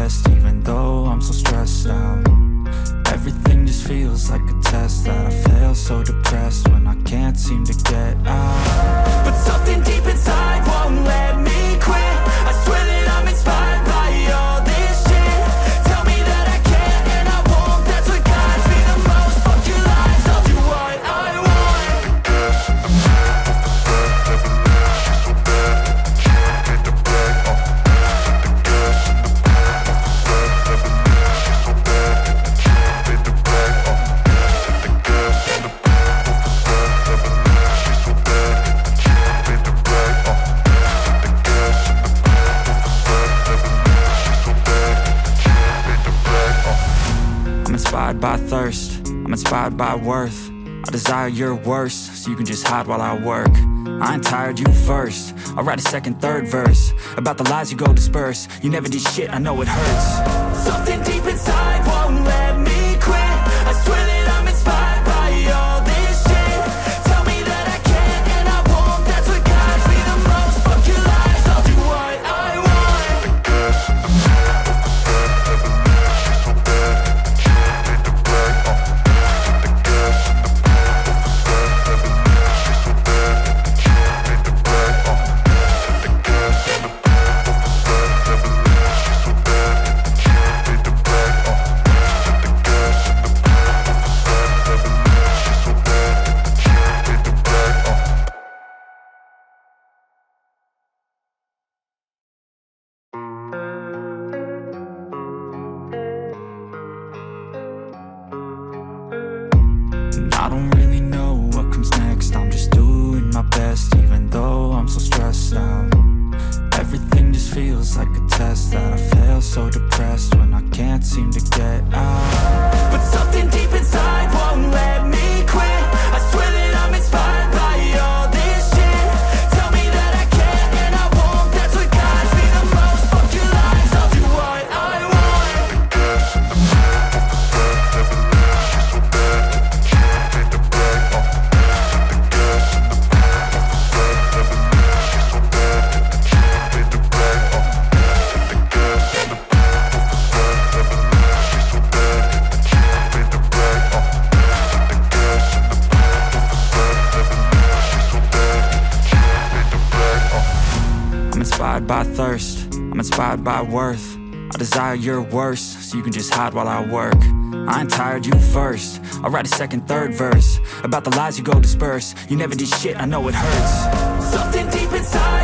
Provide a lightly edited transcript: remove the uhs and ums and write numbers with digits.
best, even though I'm so stressed out. Everything just feels like a test that I fail, so depressed when I can't seem to get out. But something deep inside won't let me quit. I swear that I'm inspired by all this shit. Tell me that I can't and I won't, that's what guides me the most. Fuck your lies, I'll do what I want. By thirst, I'm inspired by worth. I desire your worst, so you can just hide while I work. I ain't tired, you first. I'll write a second, third verse about the lies you go disperse. You never did shit, I know it hurts. Something deep inside won't let me quit. I swear that I'm inspired by all this shit. Tell me that I can't and I won't, that's what guides me the most. Fuck your lies, I'll do what I want. I don't really know what comes next. I'm just doing my best, even though I'm so stressed out. Everything just feels like a test that I fail, so depressed when I can't seem to get out. But something deep inside won't let me quit. I swear that I'm inspired by all this shit. Tell me that I can't and I won't, that's what guides me the most. Fuck your lies, I'll do what I want. I'm inspired by thirst, I'm inspired by worth. I desire your worst, so you can just hide while I work. I ain't tired, you first. I'll write a second, third verse about the lies you go disperse. You never did shit, I know it hurts. Something deep inside